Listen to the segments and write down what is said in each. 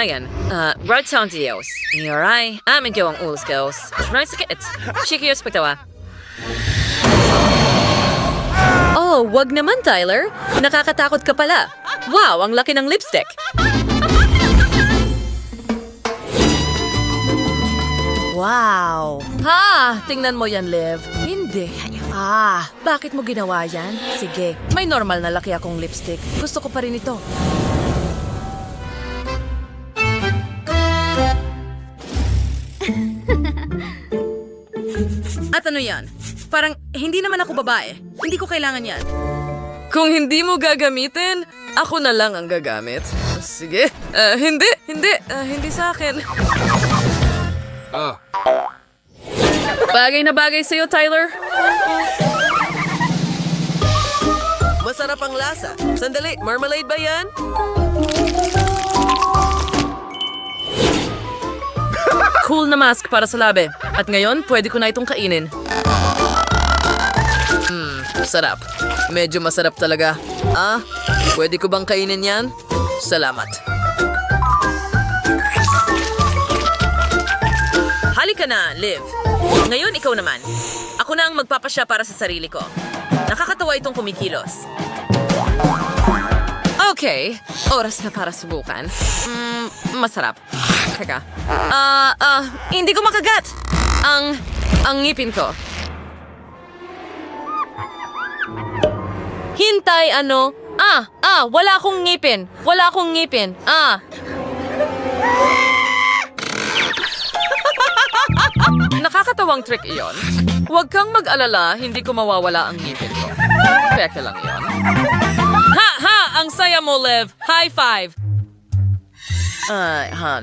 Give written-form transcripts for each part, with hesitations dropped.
Ayan. Right sound Dios. Yoray. Amin gawang ulos girls. Right sakit. Shikiyos pagtawa. Oh, wag naman, Tyler. Nakakatakot ka pala. Wow, ang laki ng lipstick. Wow! Ha! Tingnan mo yan, Liv. Hindi. Bakit mo ginawa yan? Sige, may normal na laki akong lipstick. Gusto ko pa rin ito. At ano yan? Parang hindi naman ako babae. Hindi ko kailangan yan. Kung hindi mo gagamitin, ako na lang ang gagamit. Sige. Hindi sa akin. Bagay na bagay sa'yo, Tyler. Masarap ang lasa. Sandali, marmalade ba yan? Cool na mask para sa labi. At ngayon, pwede ko na itong kainin. Sarap. Medyo masarap talaga. Pwede ko bang kainin yan? Salamat. Halika na, Liv. Ngayon, ikaw naman. Ako na ang magpapasya para sa sarili ko. Nakakatawa itong kumikilos. Okay, oras na para subukan. Masarap. Teka. Hindi ko makagat. Ang ngipin ko. Hintay, ano? Wala akong ngipin. Nakakatawang trick iyon. Huwag kang mag-alala, hindi ko mawawala ang ngipin ko. Peke lang iyon. Ang saya mo, Liv! High five!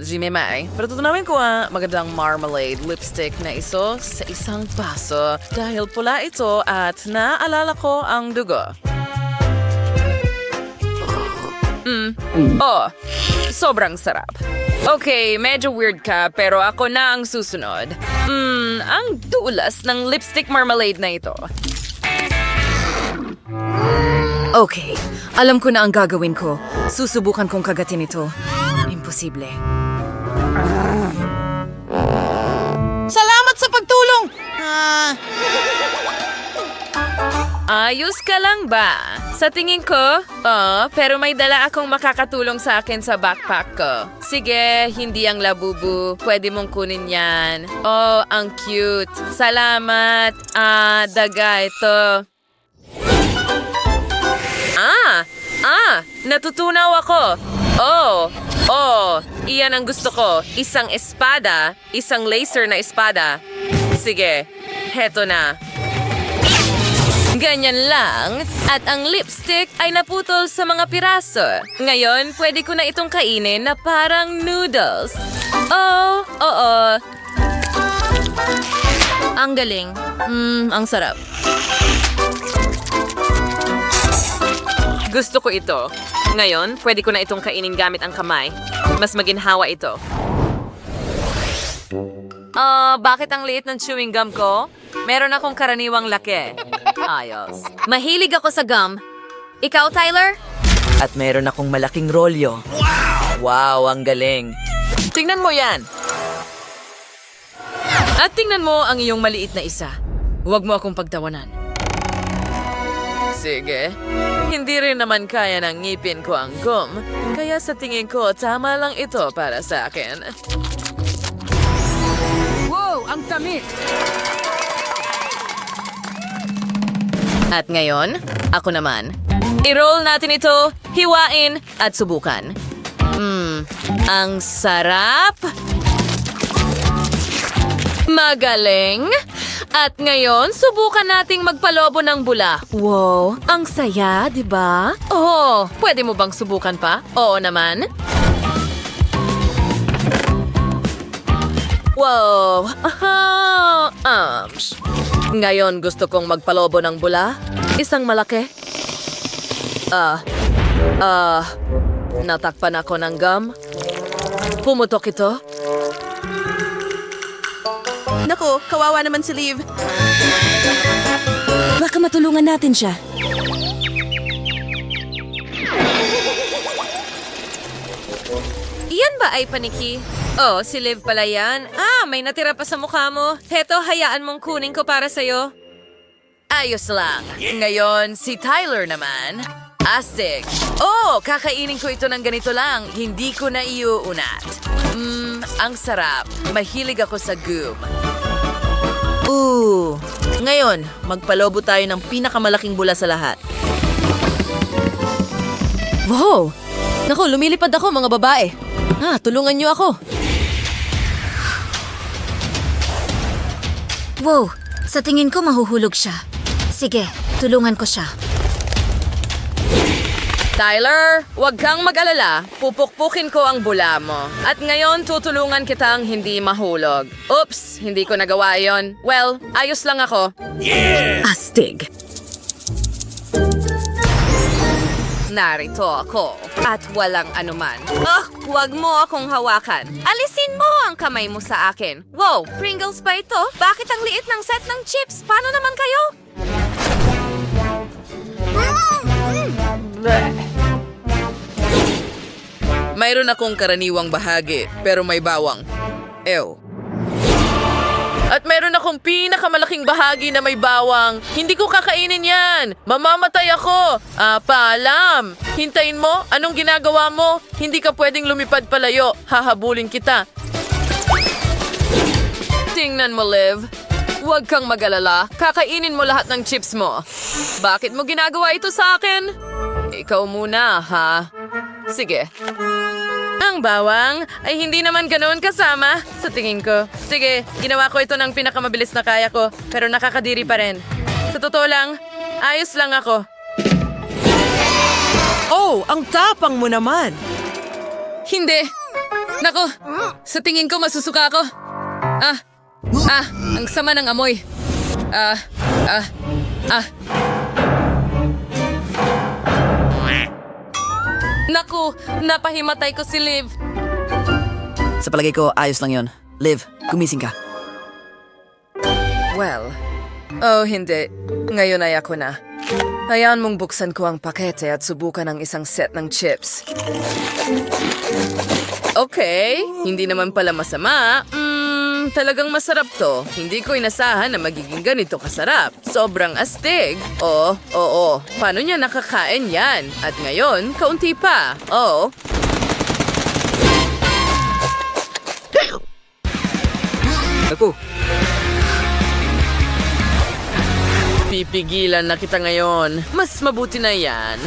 Jimmy May. Pero tutunawin ko magandang marmalade lipstick na iso sa isang baso dahil pula ito at naalala ko ang dugo. Sobrang sarap. Okay, medyo weird ka pero ako na ang susunod. Ang dulas ng lipstick marmalade na ito. Okay, alam ko na ang gagawin ko. Susubukan kong kagatin ito. Imposible. Salamat sa pagtulong! Ayos ka lang ba? Sa tingin ko, pero may dala akong makakatulong sa akin sa backpack ko. Sige, hindi ang labubu. Pwede mong kunin yan. Oh, ang cute. Salamat. Daga ito. Natutunaw ako. Iyan ang gusto ko. Isang espada, isang laser na espada. Sige, heto na. Ganyan lang. At ang lipstick ay naputol sa mga piraso. Ngayon, pwede ko na itong kainin na parang noodles. Oo. Ang galing. Ang sarap. Gusto ko ito. Ngayon, pwede ko na itong kainin gamit ang kamay. Mas maginhawa ito. Bakit ang liit ng chewing gum ko? Meron akong karaniwang laki. Ayos. Mahilig ako sa gum. Ikaw, Tyler? At meron akong malaking rolyo. Wow, ang galing. Tingnan mo yan. At tingnan mo ang iyong maliit na isa. Huwag mo akong pagtawanan. Sige. Hindi rin naman kaya ng ngipin ko ang gum. Kaya sa tingin ko, tama lang ito para sa akin. Wow, ang tamis! At ngayon, ako naman. I-roll natin ito, hiwain, at subukan. Ang sarap! Magaling! At ngayon, subukan nating magpalobo ng bula. Wow, ang saya, di ba? Oh, pwede mo bang subukan pa? Oo naman. Wow! Ngayon gusto kong magpalobo ng bula. Isang malaki. Natakpan ako ng gum. Pumutok ito. Naku, kawawa naman si Liv. Baka matulungan natin siya. Iyan ba ba ay paniki? Oh, si Liv pala yan. May natira pa sa mukha mo. Heto, hayaan mong kunin ko para sa'yo. Ayos lang. Ngayon, si Tyler naman. Astig. Oh, kakainin ko ito ng ganito lang. Hindi ko na iuunat. Ang sarap. Mahilig ako sa goom. Ngayon, magpalobo tayo ng pinakamalaking bula sa lahat. Wow! Naku, lumilipad ako mga babae. Tulungan niyo ako. Wow, sa tingin ko mahuhulog siya. Sige, tulungan ko siya. Tyler, huwag kang mag-alala. Pupukpukin ko ang bula mo. At ngayon, tutulungan kitang hindi mahulog. Oops, hindi ko nagawa yon. Well, ayos lang ako. Astig. Narito ako. At walang anuman. Huwag mo akong hawakan. Alisin mo ang kamay mo sa akin. Wow, Pringles ba ito? Bakit ang liit ng set ng chips? Paano naman kayo? Mayroon akong karaniwang bahagi, pero may bawang. Ew. At mayroon akong pinakamalaking bahagi na may bawang. Hindi ko kakainin yan. Mamamatay ako. Paalam. Hintayin mo? Anong ginagawa mo? Hindi ka pwedeng lumipad palayo. Hahabulin kita. Tingnan mo, Liv. Huwag kang mag-alala. Kakainin mo lahat ng chips mo. Bakit mo ginagawa ito sa akin? Ikaw muna, ha? Sige. Ang bawang ay hindi naman ganoon kasama sa tingin ko. Sige, ginawa ko ito ng pinakamabilis na kaya ko, pero nakakadiri pa rin. Sa totoo lang, ayos lang ako. Oh, ang tapang mo naman. Hindi. Nako, sa tingin ko masusuka ako. Ang sama ng amoy. Naku, napahimatay ko si Liv. Sa palagay ko, ayos lang yon. Liv, gumising ka. Well, hindi. Ngayon ay ako na. Hayaan mong buksan ko ang pakete at subukan ang isang set ng chips. Okay, hindi naman pala masama. Talagang masarap to. Hindi ko inasahan na magiging ganito kasarap. Sobrang astig. Oo. Paano niya nakakain yan? At ngayon, kaunti pa. Ako. Pipigilan na kita ngayon. Mas mabuti na yan.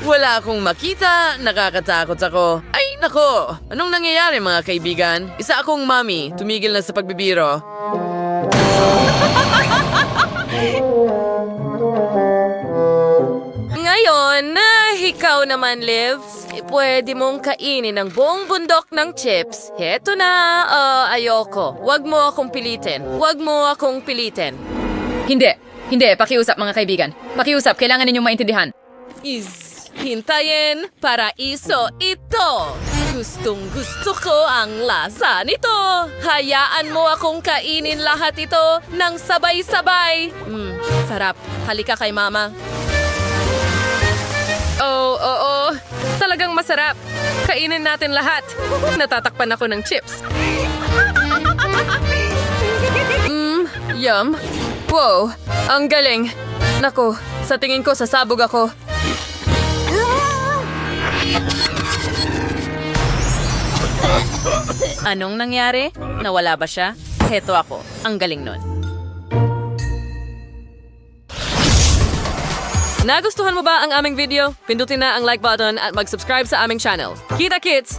Wala akong makita. Nakakatakot ako. Ay, nako. Anong nangyayari mga kaibigan? Isa akong mommy. Tumigil na sa pagbibiro. Ngayon, ikaw naman, Liv. Pwede mong kainin ang buong bundok ng chips. Heto na. Ayoko. Wag mo akong pilitin. Hindi, pakiusap mga kaibigan. Pakiusap, kailangan ninyong maintindihan. Hintayin para iso ito. Gustong gusto ko ang lasa nito. Hayaan mo akong kainin lahat ito ng sabay-sabay. Sarap. Halika kay mama. Oo. Talagang masarap. Kainin natin lahat. Natatakpan ako ng chips. Yum. Wow, ang galing. Naku, sa tingin ko sasabog ako. Anong nangyari? Nawala ba siya? Heto ako. Ang galing nun. Nagustuhan mo ba ang aming video? Pindutin na ang like button at mag-subscribe sa aming channel. Kita kits!